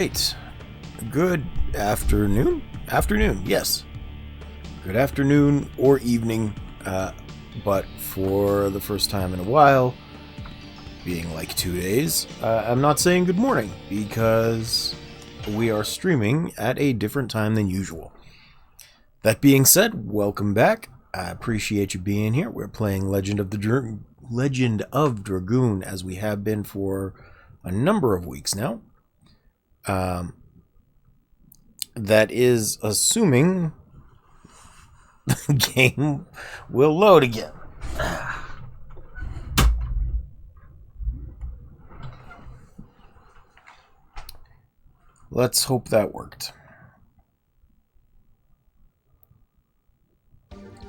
Right. Good afternoon? Afternoon, yes. Good afternoon or evening, but for the first time in a while, being like 2 days, I'm not saying good morning because we are streaming at a different time than usual. That being said, welcome back. I appreciate you being here. We're playing Legend of Dragoon as we have been for a number of weeks now. That is assuming the game will load again. Let's hope that worked.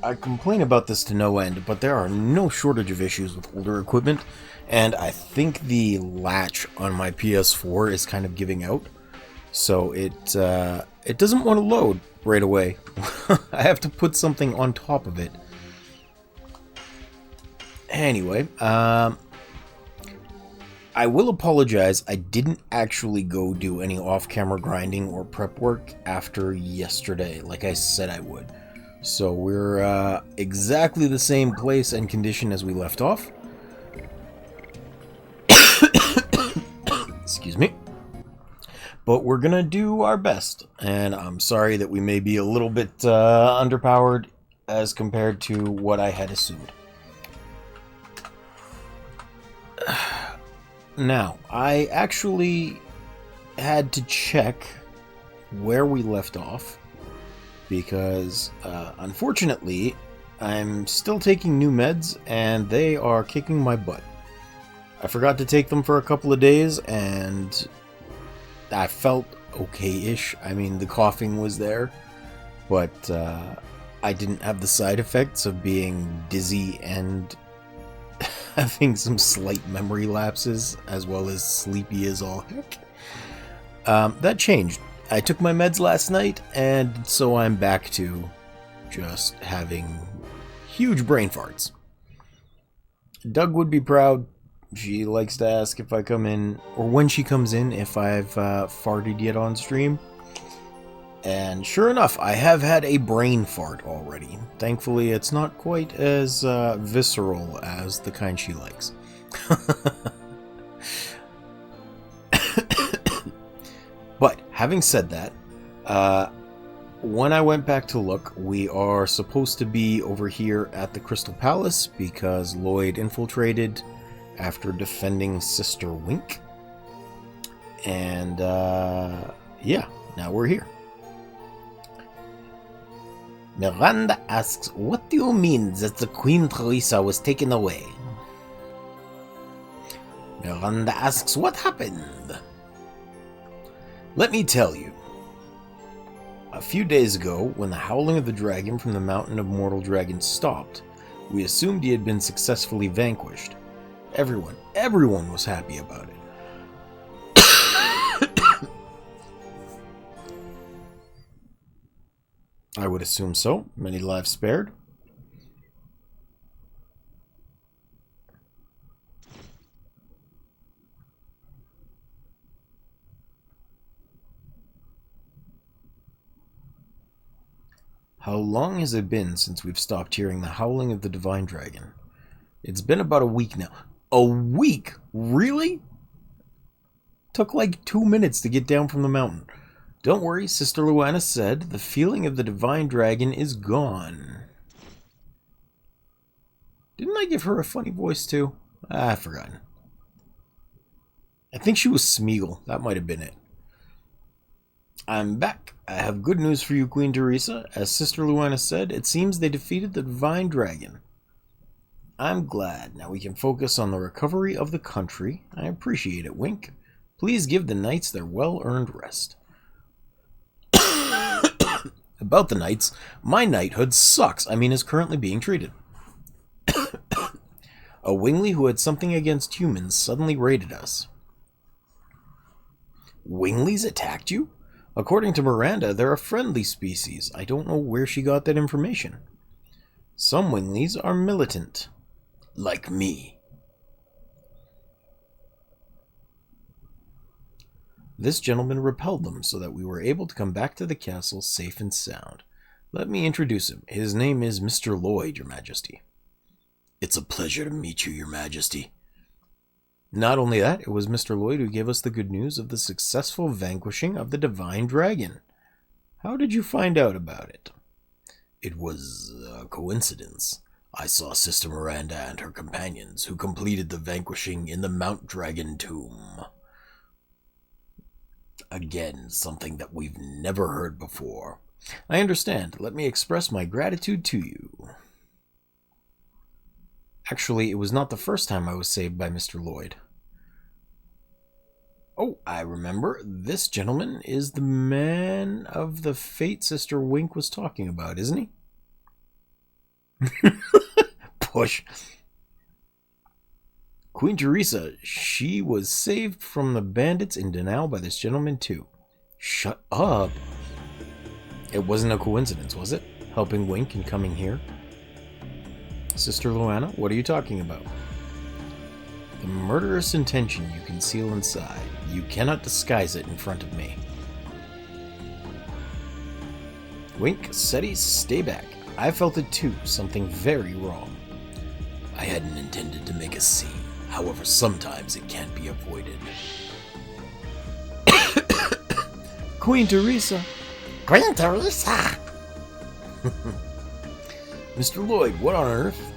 I complain about this to no end, but there are no shortage of issues with older equipment, and I think the latch on my PS4 is kind of giving out, so it doesn't want to load right away. I have to put something on top of it. Anyway, I will apologize. I didn't actually go do any off-camera grinding or prep work after yesterday, like I said I would. So we're exactly the same place and condition as we left off. Excuse me. But we're gonna do our best, and I'm sorry that we may be a little bit underpowered as compared to what I had assumed. Now, I actually had to check where we left off, because unfortunately, I'm still taking new meds, and they are kicking my butt. I forgot to take them for a couple of days, and I felt okay-ish. I mean, the coughing was there, but I didn't have the side effects of being dizzy and having some slight memory lapses, as well as sleepy as all heck. That changed. I took my meds last night, and so I'm back to just having huge brain farts. Doug would be proud. She likes to ask if I come in, or when she comes in, if I've farted yet on stream. And sure enough, I have had a brain fart already. Thankfully, it's not quite as visceral as the kind she likes. But, having said that, when I went back to look, we are supposed to be over here at the Crystal Palace because Lloyd infiltrated after defending Sister Wink. And, yeah, now we're here. Miranda asks, what do you mean that the Queen Teresa was taken away? Miranda asks, what happened? Let me tell you. A few days ago, when the howling of the dragon from the Mountain of Mortal Dragons stopped, we assumed he had been successfully vanquished. Everyone was happy about it. I would assume so. Many lives spared. How long has it been since we've stopped hearing the howling of the Divine Dragon? It's been about a week now. A week? Really? Took like 2 minutes to get down from the mountain. Don't worry, Sister Luana said, the feeling of the Divine Dragon is gone. Didn't I give her a funny voice too? I've forgotten. I think she was Smeagol. That might have been it. I'm back. I have good news for you, Queen Teresa. As Sister Luana said, it seems they defeated the Divine Dragon. I'm glad. Now we can focus on the recovery of the country. I appreciate it, Wink. Please give the knights their well-earned rest. About the knights, my knighthood sucks. I mean, is currently being treated. A Wingley who had something against humans suddenly raided us. Wingleys attacked you? According to Miranda, they're a friendly species. I don't know where she got that information. Some Wingleys are militant. Like me. This gentleman repelled them so that we were able to come back to the castle safe and sound. Let me introduce him. His name is Mr. Lloyd, Your Majesty. It's a pleasure to meet you, Your Majesty. Not only that, it was Mr. Lloyd who gave us the good news of the successful vanquishing of the Divine Dragon. How did you find out about it? It was a coincidence. I saw Sister Miranda and her companions, who completed the vanquishing in the Mount Dragon tomb. Again, something that we've never heard before. I understand. Let me express my gratitude to you. Actually, it was not the first time I was saved by Mr. Lloyd. Oh, I remember. This gentleman is the man of the fate Sister Wink was talking about, isn't he? Push. Queen Teresa, she was saved from the bandits in Danao by this gentleman too. Shut up. It wasn't a coincidence, was it? Helping Wink and coming here? Sister Luana, what are you talking about? The murderous intention you conceal inside. You cannot disguise it in front of me. Wink, Seti, stay back. I felt it too, something very wrong. I hadn't intended to make a scene. However, sometimes it can't be avoided. Queen Teresa! Queen Teresa! Mr. Lloyd, what on earth?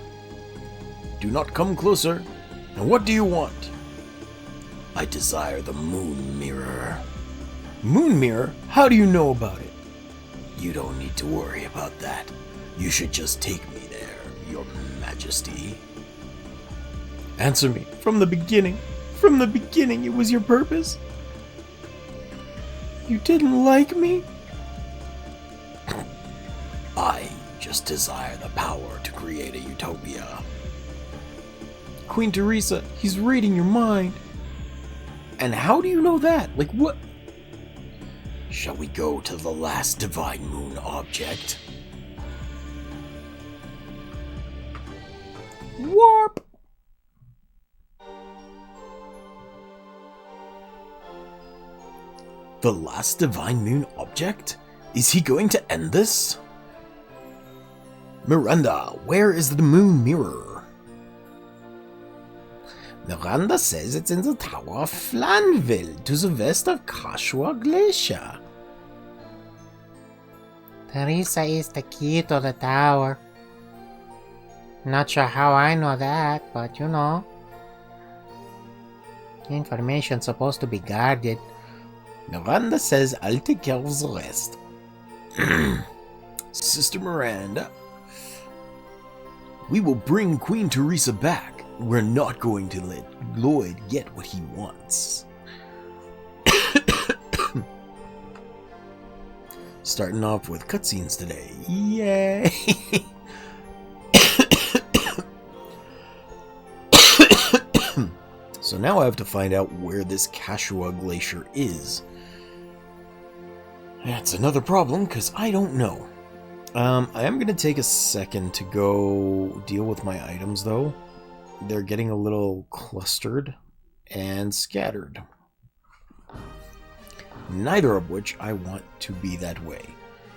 Do not come closer. And what do you want? I desire the Moon Mirror. Moon Mirror? How do you know about it? You don't need to worry about that. You should just take me there, Your Majesty. Answer me. From the beginning. From the beginning, it was your purpose. You didn't like me? I just desire the power to create a utopia. Queen Teresa, he's reading your mind. And how do you know that? Like, what? Shall we go to the last divine moon object? Warp! The last divine moon object? Is he going to end this? Miranda, where is the moon mirror? Miranda says it's in the tower of Flanville, to the west of Kashua Glacier. Teresa is the key to the tower. Not sure how I know that, but you know. Information's supposed to be guarded. Miranda says I'll take care of the rest. Sister Miranda, we will bring Queen Teresa back. We're not going to let Lloyd get what he wants. Starting off with cutscenes today. Yay! So now I have to find out where this Kashua Glacier is. That's another problem, because I don't know. I am going to take a second to go deal with my items, though. They're getting a little clustered and scattered. Neither of which I want to be that way.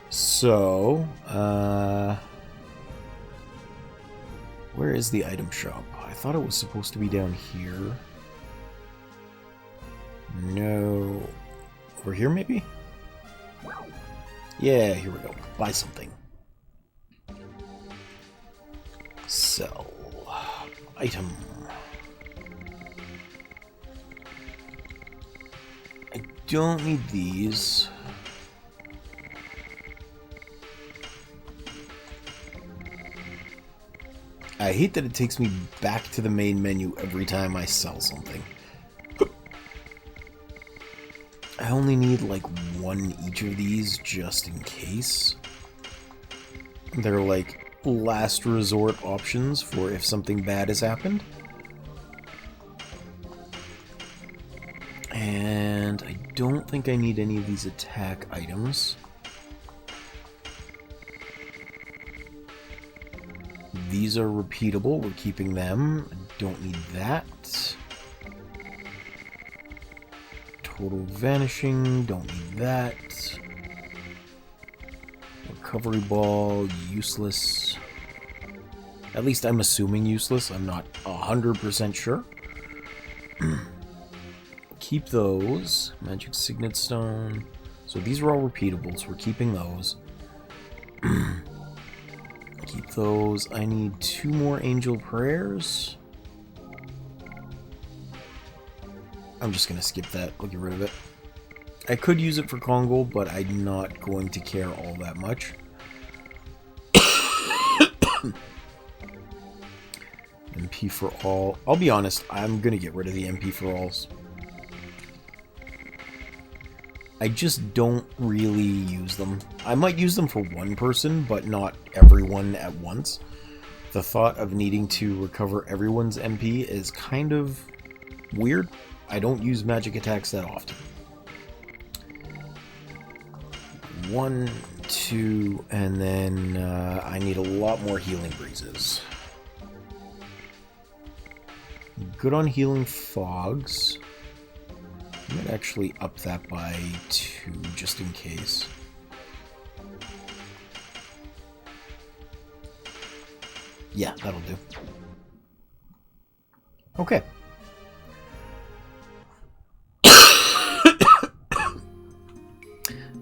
So, where is the item shop? I thought it was supposed to be down here. No. Over here, maybe? Yeah, here we go. Buy something. Sell. Item. I don't need these. I hate that it takes me back to the main menu every time I sell something. I only need like one each of these just in case. They're like last resort options for if something bad has happened. And I don't think I need any of these attack items. These are repeatable, we're keeping them. I don't need that. Total vanishing, don't need that. Recovery ball, useless. At least I'm assuming useless. I'm not 100% sure. Keep those. Magic Signet Stone. So these are all repeatable, so we're keeping those. Keep those. I need 2 more Angel Prayers. I'm just going to skip that. I'll get rid of it. I could use it for Congo, but I'm not going to care all that much. MP for all. I'll be honest, I'm going to get rid of the MP for alls. I just don't really use them. I might use them for one person, but not everyone at once. The thought of needing to recover everyone's MP is kind of weird. I don't use magic attacks that often. 1, 2, and then I need a lot more healing breezes. Good on healing fogs. I might actually up that by 2 just in case. Yeah, that'll do. Okay.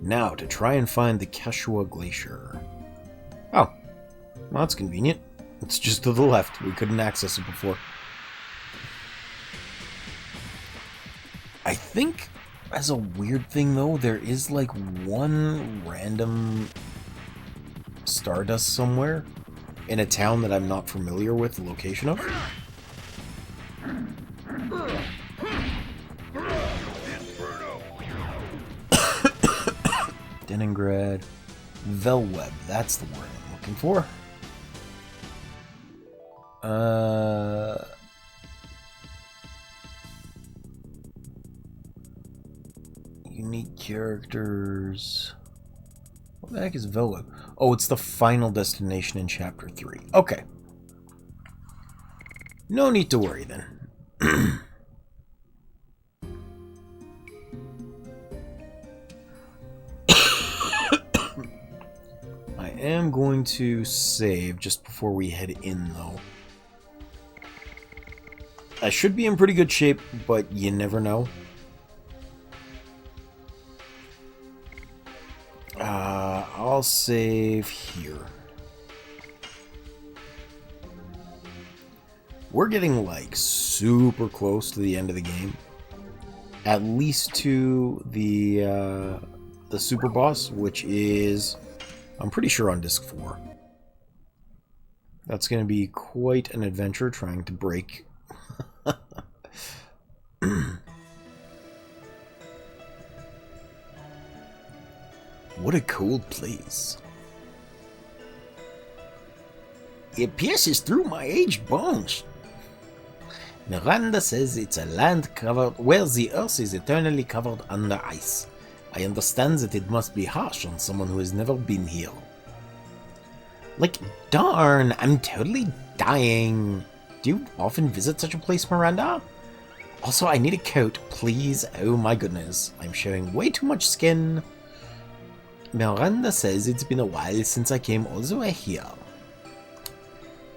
Now to try and find the Keshua Glacier. Oh, well, that's convenient. It's just to the left. We couldn't access it before. I think, as a weird thing though, there is like one random Stardust somewhere in a town that I'm not familiar with the location of. Leningrad. Velweb, that's the word I'm looking for. Unique characters. What the heck is Velweb? Oh, it's the final destination in Chapter 3. Okay. No need to worry then. I am going to save just before we head in, though. I should be in pretty good shape, but you never know. I'll save here. We're getting, like, super close to the end of the game. At least to the super boss, which is, I'm pretty sure, on disc 4. That's going to be quite an adventure trying to break. What a cool place. It pierces through my aged bones. Miranda says it's a land covered where the earth is eternally covered under ice. I understand that it must be harsh on someone who has never been here. Like, darn, I'm totally dying. Do you often visit such a place, Miranda? Also, I need a coat, please. Oh my goodness, I'm showing way too much skin. Miranda says it's been a while since I came all the way here.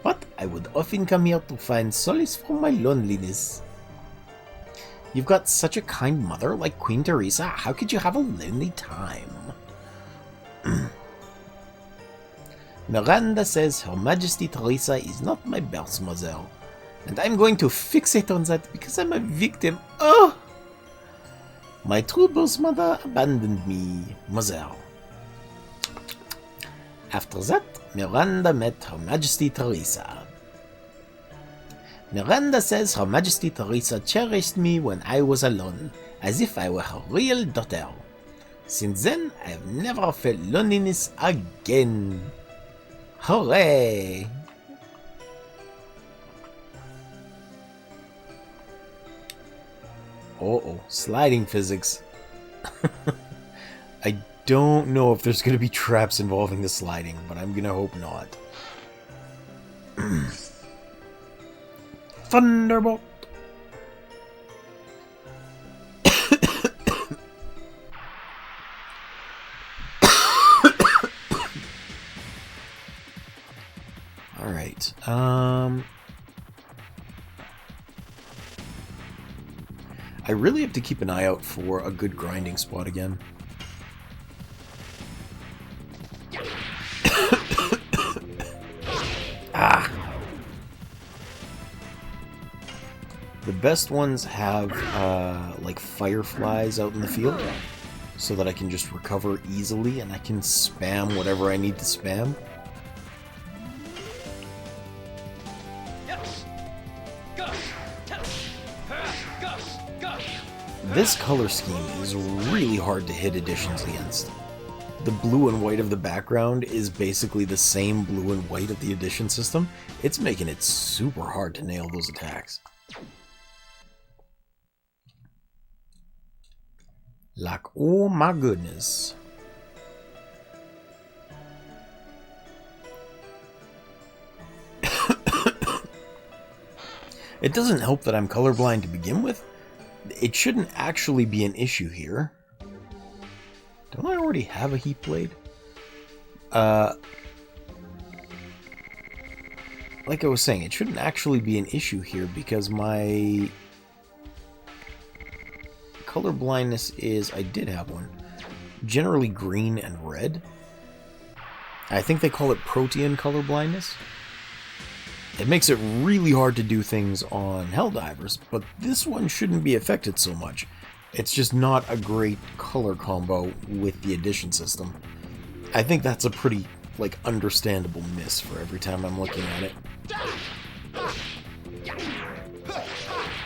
But I would often come here to find solace from my loneliness. You've got such a kind mother like Queen Teresa. How could you have a lonely time? Miranda says Her Majesty Teresa is not my birth mother. And I'm going to fixate on that because I'm a victim. Oh! My true birth mother abandoned me, mother. After that, Miranda met Her Majesty Teresa. Miranda says Her Majesty Teresa cherished me when I was alone, as if I were her real daughter. Since then, I have never felt loneliness again. Hooray! Uh-oh, sliding physics. I don't know if there's going to be traps involving the sliding, but I'm going to hope not. Thunderbolt! Alright, I really have to keep an eye out for a good grinding spot again. Ah! The best ones have, like, fireflies out in the field, so that I can just recover easily and I can spam whatever I need to spam. This color scheme is really hard to hit additions against. The blue and white of the background is basically the same blue and white of the addition system. It's making it super hard to nail those attacks. Like, oh my goodness. It doesn't help that I'm colorblind to begin with. It shouldn't actually be an issue here. Don't I already have a heat blade? Like I was saying, it shouldn't actually be an issue here because my color blindness is, I did have one, generally green and red. I think they call it protean color blindness. It makes it really hard to do things on Helldivers, but this one shouldn't be affected so much. It's just not a great color combo with the addition system. I think that's a pretty, like, understandable miss for every time I'm looking at it.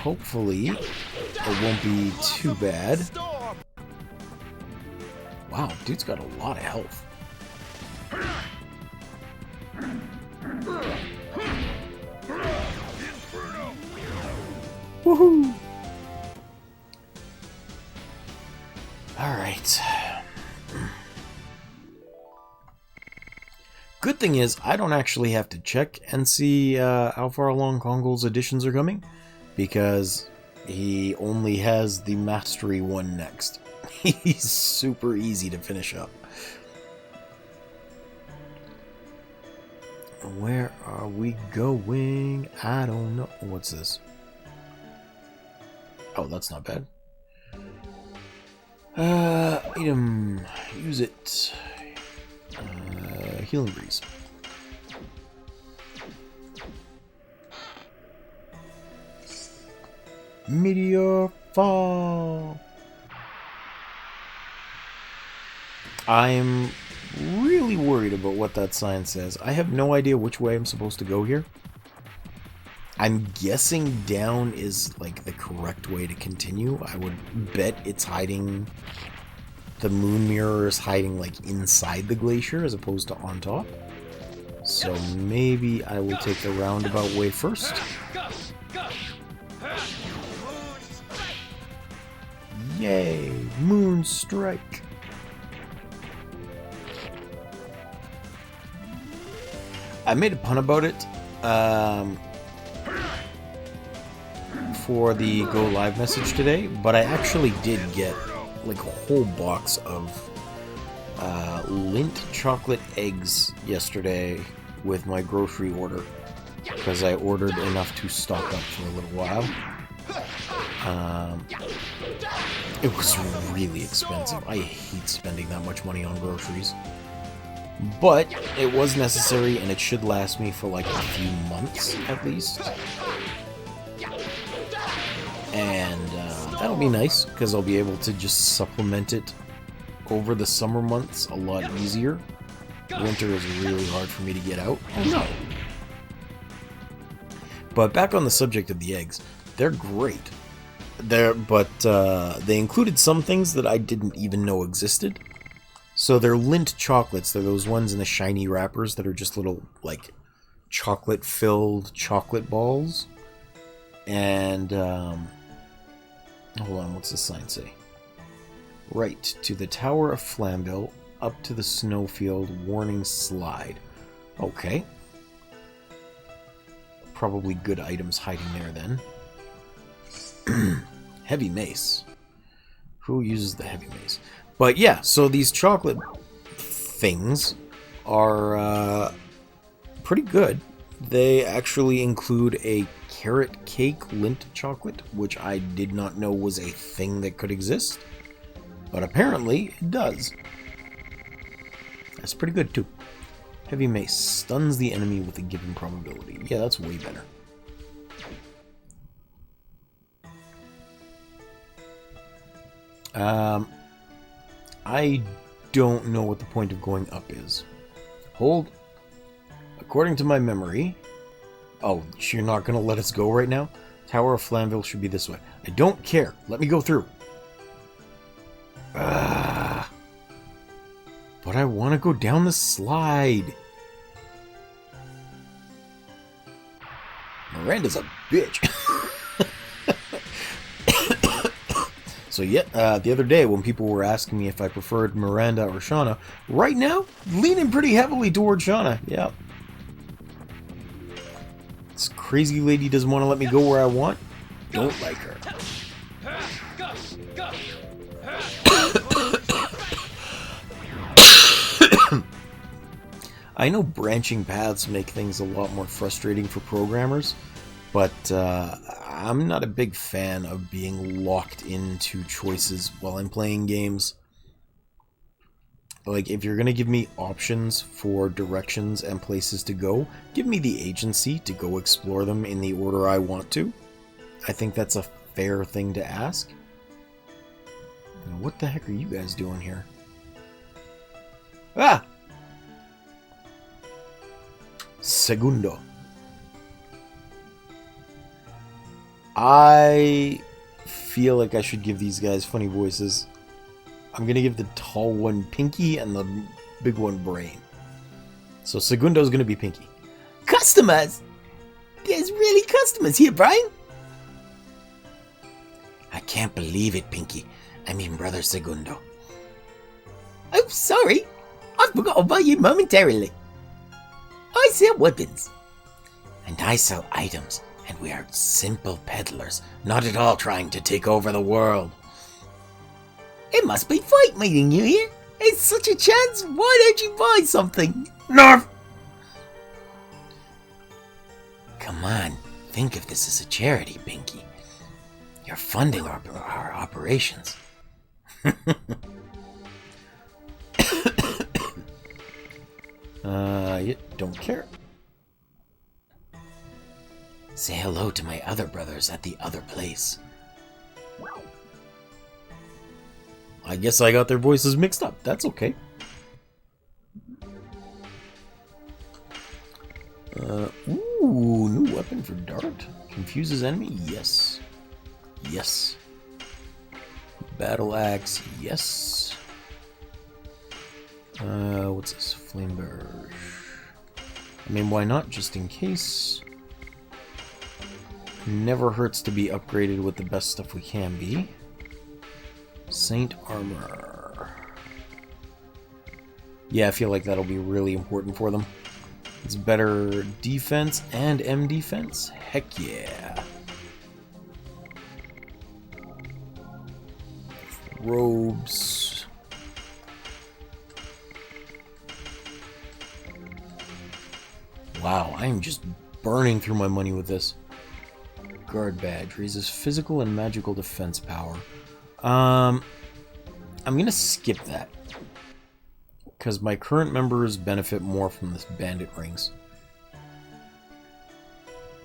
Hopefully, it won't be too bad. Wow, dude's got a lot of health. Woohoo! Alright. Good thing is, I don't actually have to check and see how far along Kongol's additions are coming, because he only has the Mastery one next. He's super easy to finish up. Where are we going? I don't know. What's this? Oh, that's not bad. Item. Use it. Healing Breeze. Meteor Fall. I'm really worried about what that sign says. I have no idea which way I'm supposed to go here. I'm guessing down is, like, the correct way to continue. I would bet it's hiding... The moon mirror is hiding, like, inside the glacier as opposed to on top. So maybe I will take the roundabout way first. Yay! Moon Strike! I made a pun about it for the Go Live message today, but I actually did get like a whole box of Lindt chocolate eggs yesterday with my grocery order, because I ordered enough to stock up for a little while. It was really expensive. I hate spending that much money on groceries. But it was necessary, and it should last me for like a few months at least. And that'll be nice, because I'll be able to just supplement it over the summer months a lot easier. Winter is really hard for me to get out. Oh no! But back on the subject of the eggs, they're great. They included some things that I didn't even know existed. So they're Lindt chocolates. They're those ones in the shiny wrappers that are just little, like, chocolate-filled chocolate balls. And, hold on, what's the sign say? Right, to the Tower of Flamville, up to the snowfield, warning slide. Okay. Probably good items hiding there, then. Heavy mace. Who uses the heavy mace? But yeah, so these chocolate things are pretty good. They actually include a carrot cake Lindt chocolate, which I did not know was a thing that could exist. But apparently, it does. That's pretty good, too. Heavy Mace stuns the enemy with a given probability. Yeah, that's way better. I don't know what the point of going up is. Hold. According to my memory... Oh, you're not going to let us go right now? Tower of Flanville should be this way. I don't care. Let me go through. But I want to go down the slide. Miranda's a bitch. So yeah, the other day when people were asking me if I preferred Miranda or Shauna, right now, leaning pretty heavily toward Shauna. Yeah. This crazy lady doesn't want to let me go where I want. Don't like her. I know branching paths make things a lot more frustrating for programmers, but I'm not a big fan of being locked into choices while I'm playing games. Like, if you're going to give me options for directions and places to go, give me the agency to go explore them in the order I want to. I think that's a fair thing to ask. Now, what the heck are you guys doing here? Ah! Segundo. I feel like I should give these guys funny voices. I'm gonna give the tall one Pinky and the big one Brain. So Segundo's gonna be Pinky. Customers! There's really customers here, Brian! I can't believe it, Pinky. I mean, Brother Segundo. Oh, sorry. I forgot about you momentarily. I sell weapons. And I sell items, and we are simple peddlers, not at all trying to take over the world. It must be fate meeting you here. It's such a chance. Why don't you buy something? Nerf! Come on, think of this as a charity, Pinky. You're funding our operations. Yeah, don't care. Say hello to my other brothers at the other place. I guess I got their voices mixed up. That's okay. Ooh, new weapon for Dart. Confuses enemy? Yes. Yes. Battle axe? Yes. What's this? Flame barrage. I mean, why not? Just in case. Never hurts to be upgraded with the best stuff we can be. Saint Armor. Yeah, I feel like that'll be really important for them. It's better defense and M defense. Heck yeah. Robes. Wow, I am just burning through my money with this. Guard badge raises physical and magical defense power. I'm gonna skip that because my current members benefit more from this bandit rings.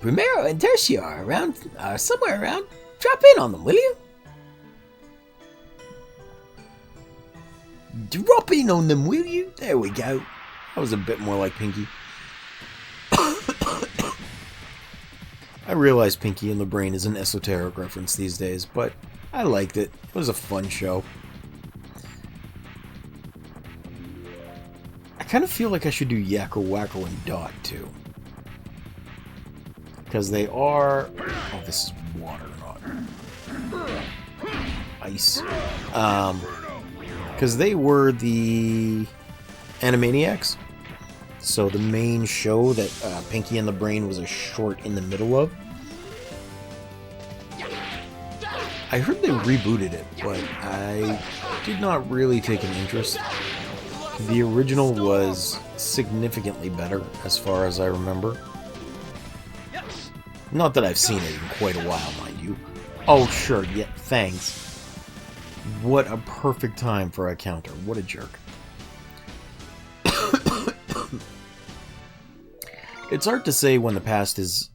Primero and Tercio are around, somewhere around. Drop in on them, will you? Drop in on them, will you? There we go. That was a bit more like Pinky. I realize Pinky and the Brain is an esoteric reference these days, but I liked it. It was a fun show. I kind of feel like I should do Yakko, Wacko, and Dot, too. Because they are... Oh, this is water, not ice. Because they were the Animaniacs. So the main show that Pinky and the Brain was a short in the middle of. I heard they rebooted it, but I did not really take an interest. The original was significantly better, as far as I remember. Not that I've seen it in quite a while, mind you. Oh, sure, yeah, thanks. What a perfect time for a counter. What a jerk. It's hard to say when the past is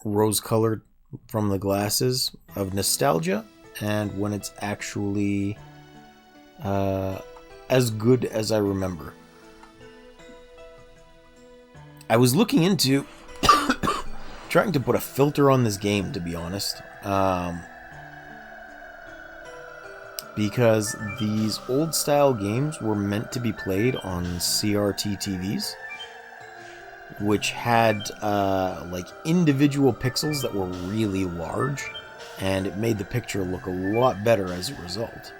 rose-colored from the glasses of nostalgia, and when it's actually as good as I remember. I was looking into trying to put a filter on this game, to be honest. Because these old-style games were meant to be played on CRT TVs, which had like individual pixels that were really large, and it made the picture look a lot better as a result.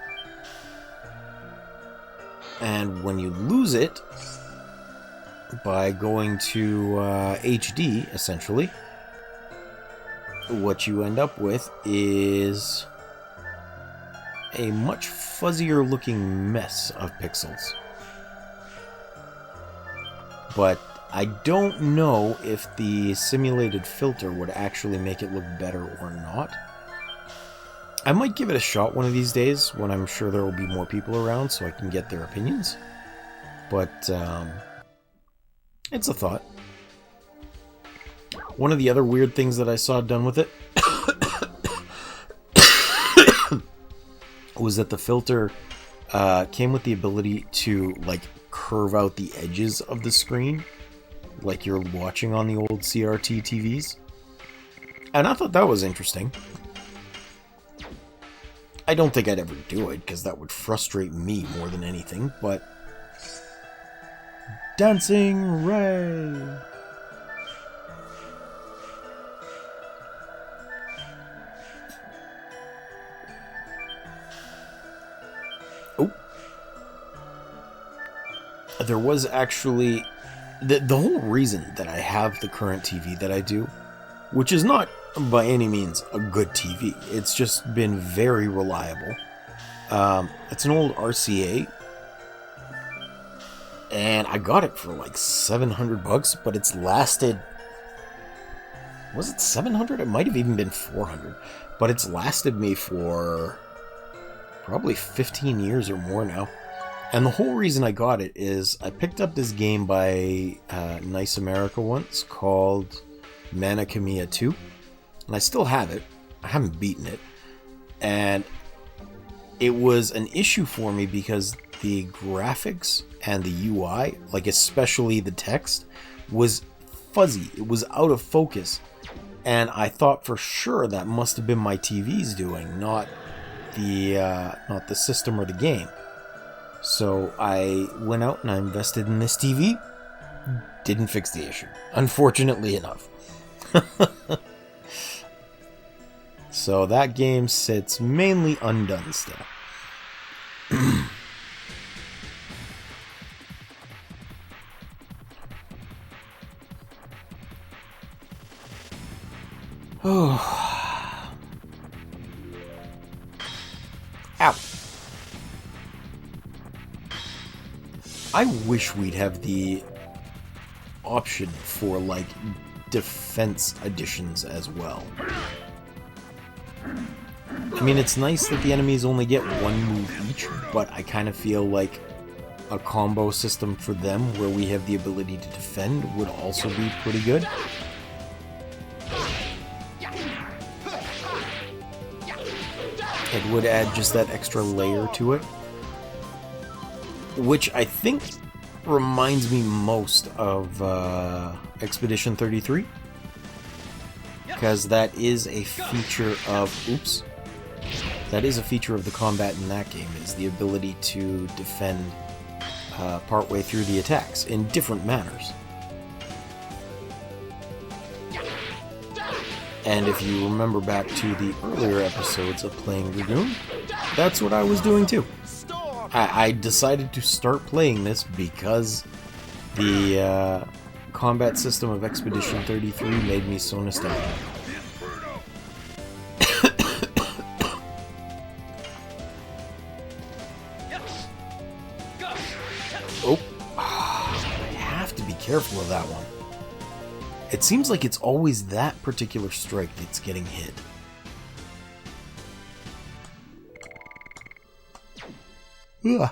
And when you lose it by going to HD, essentially, what you end up with is a much fuzzier looking mess of pixels. But I don't know if the simulated filter would actually make it look better or not. I might give it a shot one of these days when I'm sure there will be more people around so I can get their opinions. But it's a thought. One of the other weird things that I saw done with it was that the filter came with the ability to like curve out the edges of the screen like you're watching on the old CRT TVs. And I thought that was interesting. I don't think I'd ever do it because that would frustrate me more than anything, but Dancing Ray! Oh. There was actually... The whole reason that I have the current TV that I do, which is not by any means a good TV, it's just been very reliable. It's an old RCA, and I got it for like $700, but it's lasted... Was it 700? It might have even been 400, but it's lasted me for probably 15 years or more now. And the whole reason I got it is I picked up this game by Nice America once called Manakamiya 2. And I still have it. I haven't beaten it. And it was an issue for me because the graphics and the UI, like especially the text, was fuzzy. It was out of focus. And I thought for sure that must have been my TV's doing, not the system or the game. So I went out and I invested in this TV. Didn't fix the issue, unfortunately enough. So that game sits mainly undone still. Oh. Ow. I wish we'd have the option for, like, defense editions as well. I mean, it's nice that the enemies only get one move each, but I kind of feel like a combo system for them where we have the ability to defend would also be pretty good. It would add just that extra layer to it, which I think reminds me most of Expedition 33, because that is a feature of... Oops. That is a feature of the combat in that game, is the ability to defend partway through the attacks in different manners. And if you remember back to the earlier episodes of playing Dragoon, that's what I was doing too. I decided to start playing this because the combat system of Expedition 33 made me so nostalgic. Oh, I have to be careful of that one. It seems like it's always that particular strike that's getting hit. Ugh.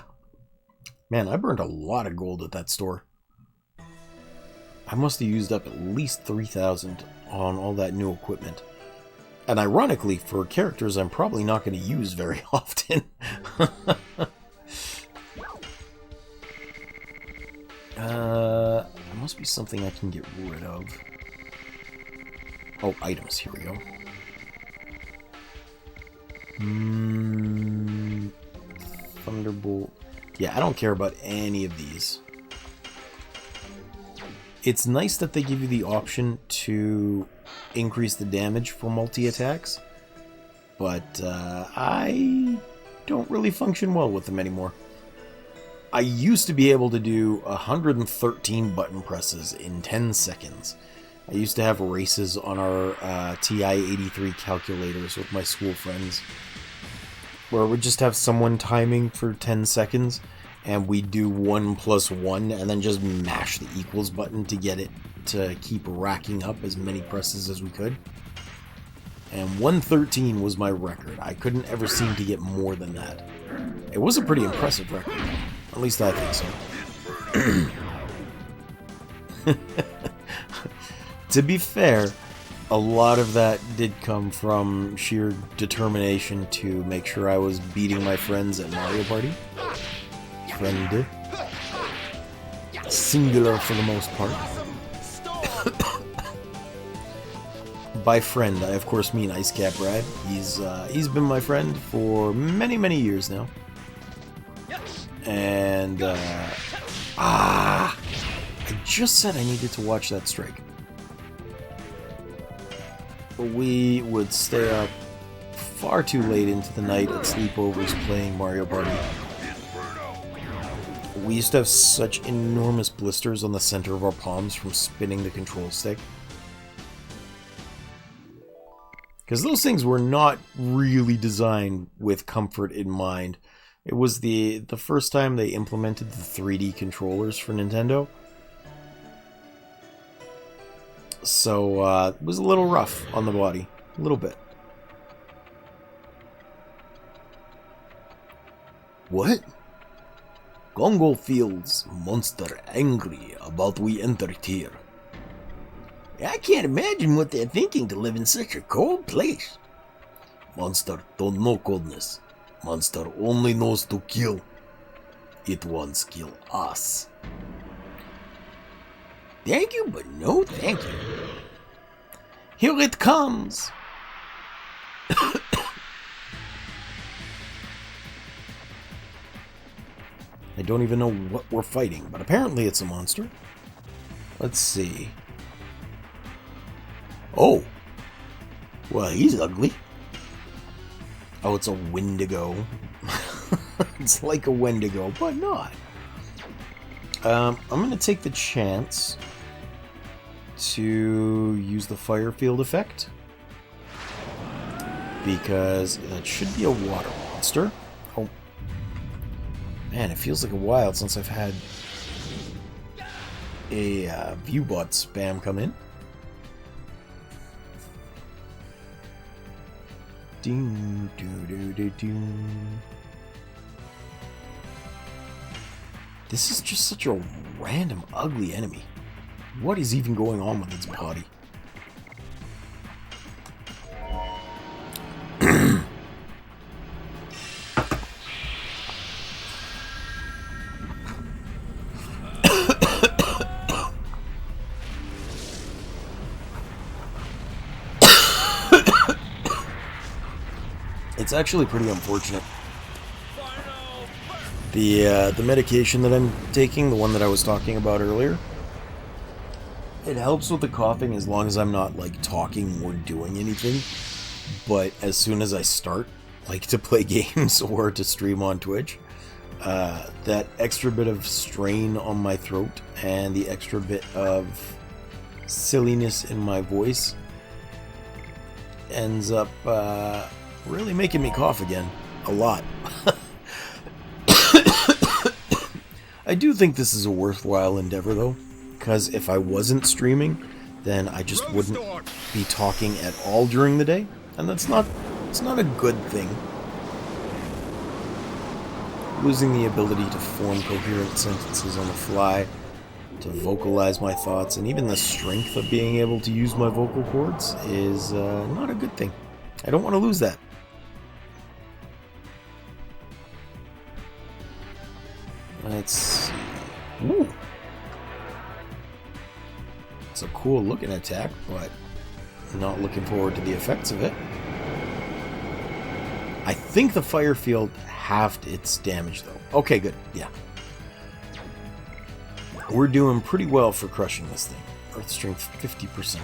Man, I burned a lot of gold at that store. I must have used up at least 3,000 on all that new equipment. And ironically, for characters I'm probably not going to use very often. There must be something I can get rid of. Oh, items. Here we go. Thunderbolt. Yeah, I don't care about any of these. It's nice that they give you the option to increase the damage for multi-attacks, but I don't really function well with them anymore. I used to be able to do 113 button presses in 10 seconds. I used to have races on our TI-83 calculators with my school friends, where we'd just have someone timing for 10 seconds, and we'd do 1 + 1, and then just mash the equals button to get it to keep racking up as many presses as we could. And 113 was my record. I couldn't ever seem to get more than that. It was a pretty impressive record. At least I think so. To be fair, a lot of that did come from sheer determination to make sure I was beating my friends at Mario Party. Friend. Singular for the most part. By friend, I of course mean Ice Cap Brad. He's been my friend for many, many years now. And, I just said I needed to watch that strike. We would stay up far too late into the night at sleepovers playing Mario Party. We used to have such enormous blisters on the center of our palms from spinning the control stick. Because those things were not really designed with comfort in mind. It was the first time they implemented the 3D controllers for Nintendo. So, it was a little rough on the body. A little bit. What? Congo feels monster angry about we entered here. I can't imagine what they're thinking to live in such a cold place. Monster don't know coldness. Monster only knows to kill. It wants kill us. Thank you, but no thank you. Here it comes. I don't even know what we're fighting, but apparently it's a monster. Let's see. Oh. Well, he's ugly. Oh, it's a Wendigo. It's like a Wendigo, but not. I'm going to take the chance to use the fire field effect, because that should be a water monster. Oh. Man, it feels like a while since I've had a viewbot spam come in. This is just such a random, ugly enemy. What is even going on with its body? It's actually pretty unfortunate. The medication that I'm taking, the one that I was talking about earlier, it helps with the coughing as long as I'm not, like, talking or doing anything. But as soon as I start, like, to play games or to stream on Twitch, that extra bit of strain on my throat and the extra bit of silliness in my voice ends up really making me cough again. A lot. I do think this is a worthwhile endeavor, though, because if I wasn't streaming, then I just wouldn't be talking at all during the day, and it's not a good thing. Losing the ability to form coherent sentences on the fly, to vocalize my thoughts, and even the strength of being able to use my vocal cords is not a good thing. I don't want to lose that. Let's see. Ooh. It's a cool looking attack, but I'm not looking forward to the effects of it. I think the fire field halved its damage, though. Okay, good. Yeah. We're doing pretty well for crushing this thing. Earth strength 50%.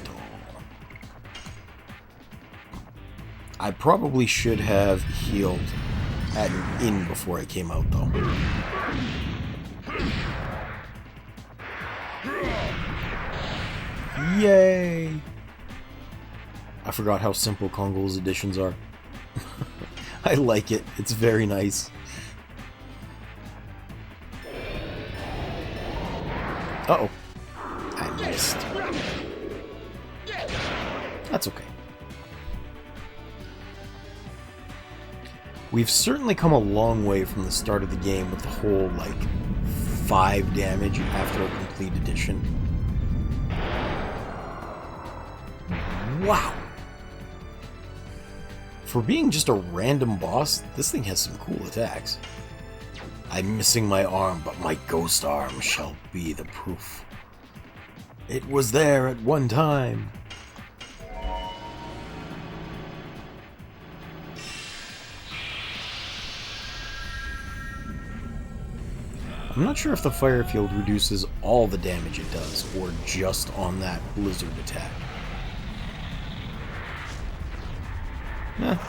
I probably should have healed at an inn before I came out, though. Yay! I forgot how simple Kongol's additions are. I like it. It's very nice. Uh-oh. I missed. That's okay. We've certainly come a long way from the start of the game with the whole, like, 5 damage after a complete addition. Wow! For being just a random boss, this thing has some cool attacks. I'm missing my arm, but my ghost arm shall be the proof. It was there at one time. I'm not sure if the fire field reduces all the damage it does, or just on that blizzard attack.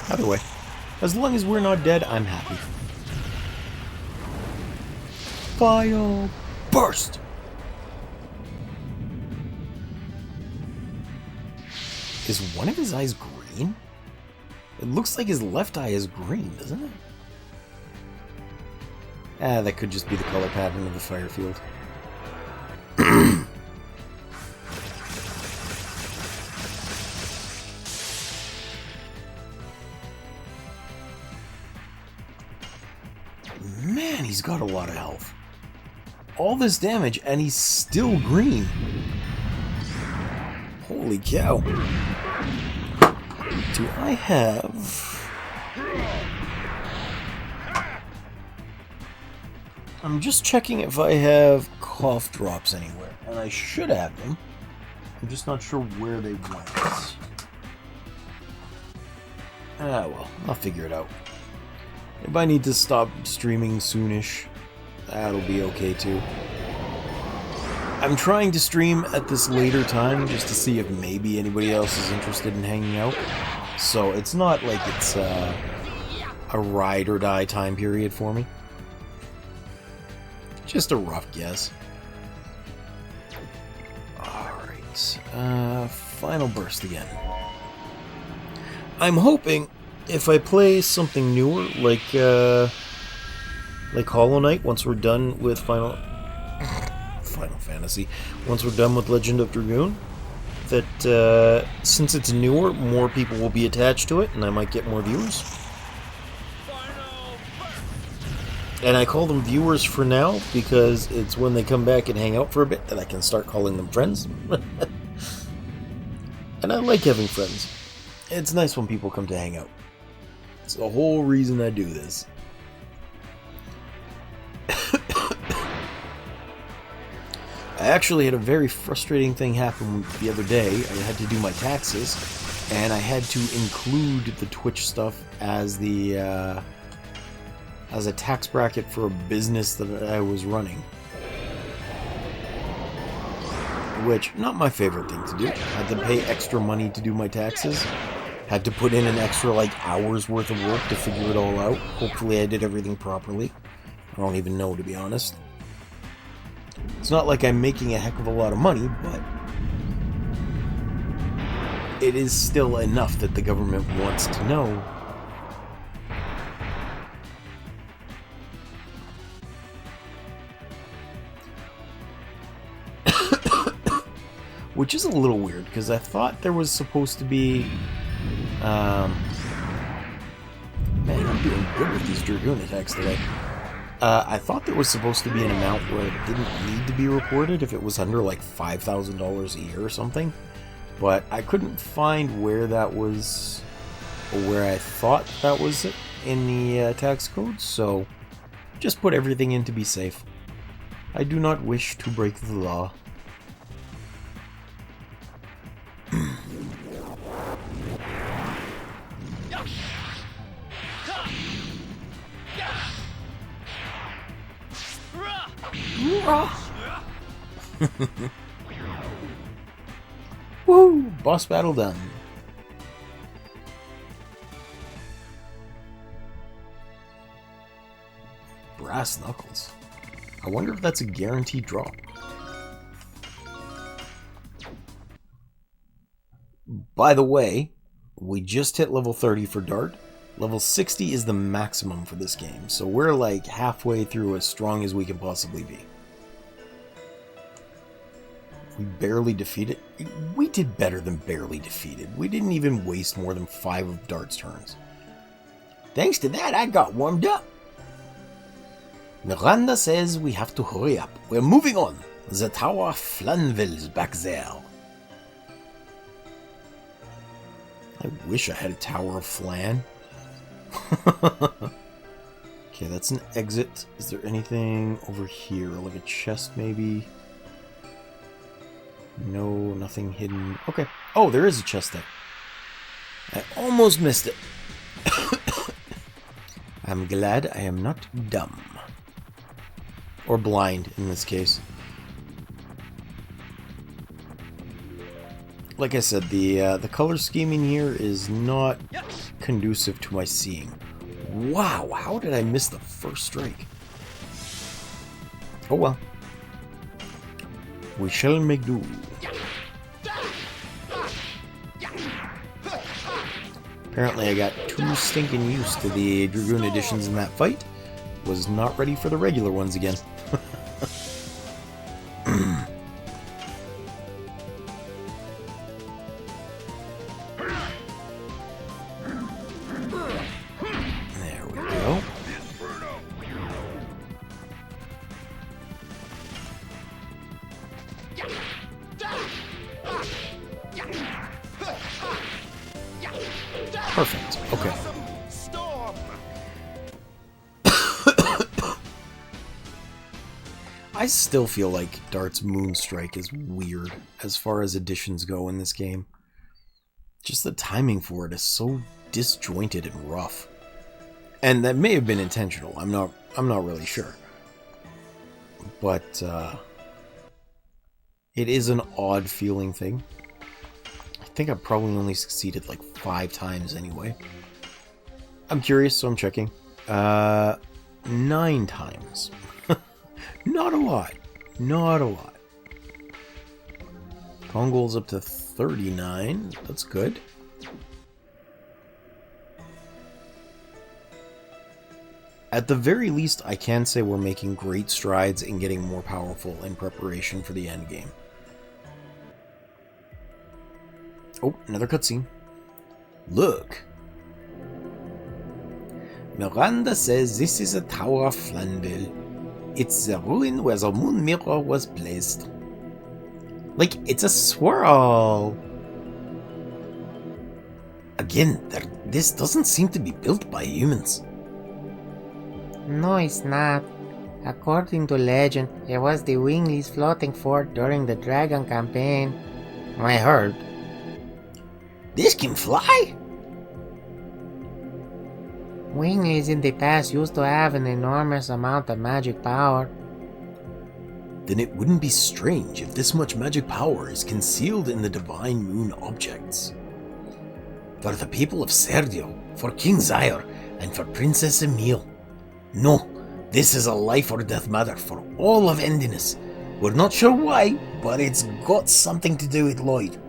Either way. As long as we're not dead, I'm happy. Fire burst! Is one of his eyes green? It looks like his left eye is green, doesn't it? That could just be the color pattern of the fire field. Man, he's got a lot of health. All this damage, and he's still green. Holy cow. Do I have... I'm just checking if I have cough drops anywhere, and I should have them. I'm just not sure where they went. Ah, well, I'll figure it out. If I need to stop streaming soonish, that'll be okay too. I'm trying to stream at this later time just to see if maybe anybody else is interested in hanging out. So it's not like it's a ride or die time period for me. Just a rough guess. Alright, final burst again. I'm hoping if I play something newer, like Hollow Knight, once we're done with Final Fantasy, once we're done with Legend of Dragoon, that since it's newer, more people will be attached to it, and I might get more viewers. And I call them viewers for now, because it's when they come back and hang out for a bit that I can start calling them friends. And I like having friends. It's nice when people come to hang out. It's the whole reason I do this. I actually had a very frustrating thing happen the other day. I had to do my taxes, and I had to include the Twitch stuff as the as a tax bracket for a business that I was running. Which, not my favorite thing to do. I had to pay extra money to do my taxes. Had to put in an extra, like, hour's worth of work to figure it all out. Hopefully I did everything properly. I don't even know, to be honest. It's not like I'm making a heck of a lot of money, but it is still enough that the government wants to know. which is a little weird, because I thought there was supposed to be... man, I'm doing good with these Dragoon attacks today. I thought there was supposed to be an amount where it didn't need to be reported if it was under like $5,000 a year or something, but I couldn't find where that was, or where I thought that was in the tax code, so just put everything in to be safe. I do not wish to break the law. Woo! Boss battle done. Brass knuckles. I wonder if that's a guaranteed drop. By the way, we just hit level 30 for Dart. Level 60 is the maximum for this game, so we're like halfway through as strong as we can possibly be. We barely defeated. We did better than barely defeated. We didn't even waste more than 5 of Dart's turns. Thanks to that, I got warmed up. Miranda says we have to hurry up. We're moving on. The Tower of Flanville's back there. I wish I had a Tower of Flan. Okay, that's an exit. Is there anything over here? Like a chest, maybe? No, nothing hidden. Okay. Oh, there is a chest there. I almost missed it. I'm glad I am not dumb. Or blind, in this case. Like I said, the color scheming here is not conducive to my seeing. Wow, how did I miss the first strike? Oh well. We shall make do. Apparently I got too stinking used to the Dragoon editions in that fight. Was not ready for the regular ones again. There we go. Perfect. Okay. I still feel like Dart's Moonstrike is weird as far as additions go in this game. Just the timing for it is so disjointed and rough. And that may have been intentional. I'm not really sure. But it is an odd feeling thing. I think I've probably only succeeded like 5 times anyway. I'm curious, so I'm checking. 9 times. Not a lot. Not a lot. Congol's up to 39. That's good. At the very least, I can say we're making great strides in getting more powerful in preparation for the end game. Oh, another cutscene. Look. Miranda says this is a Tower of Flanville. It's the ruin where the moon mirror was placed. Like, it's a swirl. Again, this doesn't seem to be built by humans. No, it's not. According to legend, it was the Winglies floating fort during the Dragon campaign. I heard. This can fly? Winglies in the past used to have an enormous amount of magic power. Then it wouldn't be strange if this much magic power is concealed in the divine moon objects. For the people of Serdio, for King Zaire, and for Princess Emile. No, this is a life or death matter for all of Endiness. We're not sure why, but it's got something to do with Lloyd.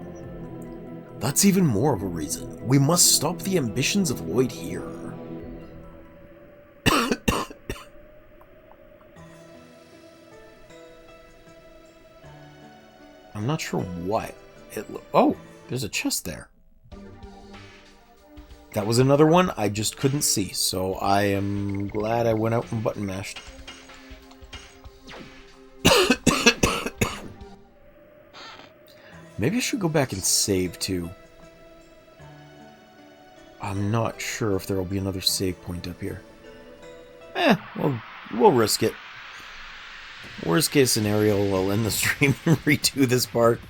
That's even more of a reason. We must stop the ambitions of Lloyd here. I'm not sure why. Oh, there's a chest there. That was another one I just couldn't see, so I am glad I went out and button mashed. Maybe I should go back and save too. I'm not sure if there will be another save point up here. We'll risk it. Worst case scenario, I'll end the stream and redo this part.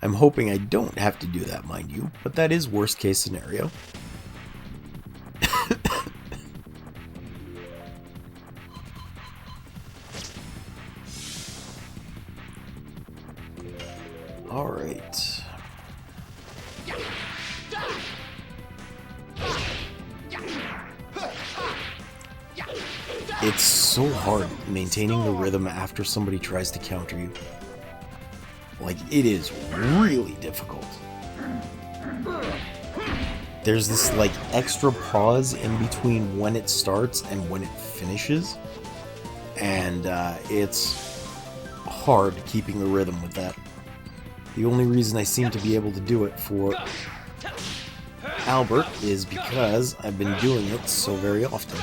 I'm hoping I don't have to do that, mind you, but that is worst case scenario. Alright. It's so hard maintaining the rhythm after somebody tries to counter you. Like, it is really difficult. There's this, like, extra pause in between when it starts and when it finishes. And it's hard keeping the rhythm with that. The only reason I seem to be able to do it for Albert is because I've been doing it so very often.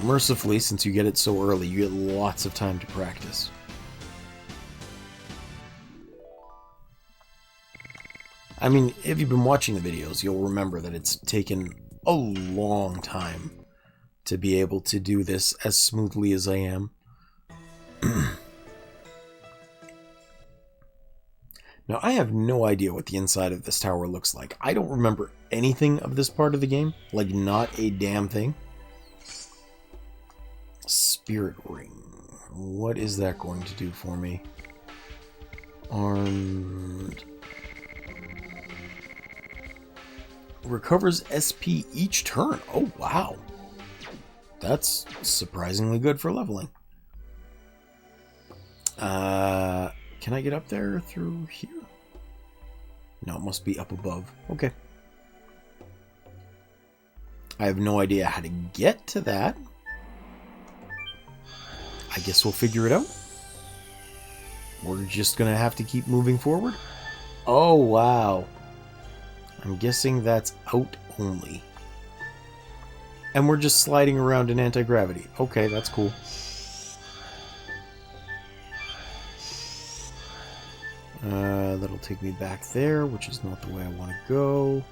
Mercifully, since you get it so early, you get lots of time to practice. I mean, if you've been watching the videos, you'll remember that it's taken a long time to be able to do this as smoothly as I am. Now, I have no idea what the inside of this tower looks like. I don't remember anything of this part of the game. Like, not a damn thing. Spirit ring. What is that going to do for me? Armed. Recovers SP each turn. Oh, wow. That's surprisingly good for leveling. Can I get up there through here? No, it must be up above. Okay. I have no idea how to get to that. I guess we'll figure it out. We're just gonna have to keep moving forward. Oh, wow. I'm guessing that's out only. And we're just sliding around in anti-gravity. Okay, that's cool. That'll take me back there, which is not the way I want to go.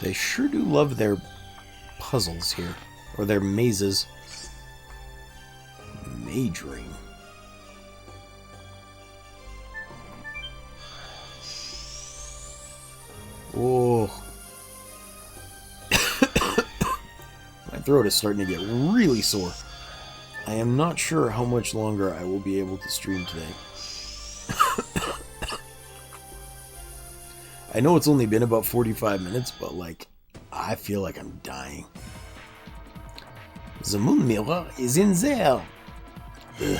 They sure do love their puzzles here. Or their mazes. Mage ring. Oh. My throat is starting to get really sore. I am not sure how much longer I will be able to stream today. I know it's only been about 45 minutes, but like, I feel like I'm dying. The moon mirror is in there. Ugh.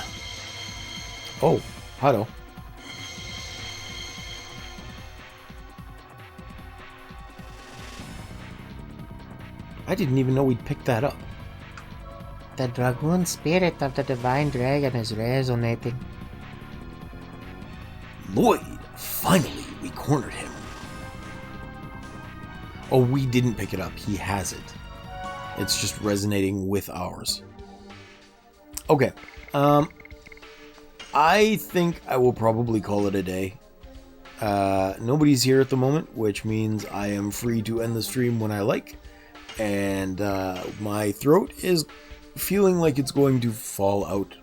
Oh, hello. I didn't even know we'd picked that up. The dragoon spirit of the divine dragon is resonating. Lloyd, finally, we cornered him. Oh, we didn't pick it up. He has it. It's just resonating with ours. Okay. I think I will probably call it a day. Nobody's here at the moment, which means I am free to end the stream when I like. And my throat is feeling like it's going to fall out.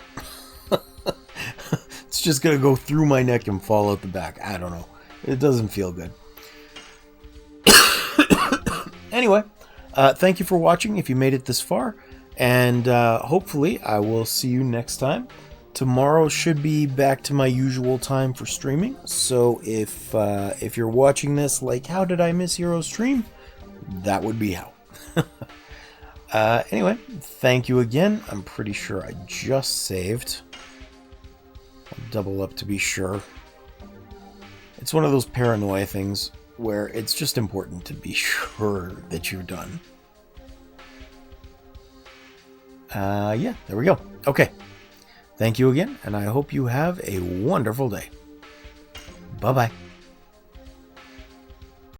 It's just going to go through my neck and fall out the back. I don't know. It doesn't feel good. Anyway, thank you for watching if you made it this far. And hopefully I will see you next time. Tomorrow should be back to my usual time for streaming. So if you're watching this like, how did I miss Hero's stream? That would be how. Anyway, thank you again. I'm pretty sure I just saved. I'll double up to be sure. It's one of those paranoia things where it's just important to be sure that you're done. Yeah, there we go. Okay. Thank you again, and I hope you have a wonderful day. Bye-bye.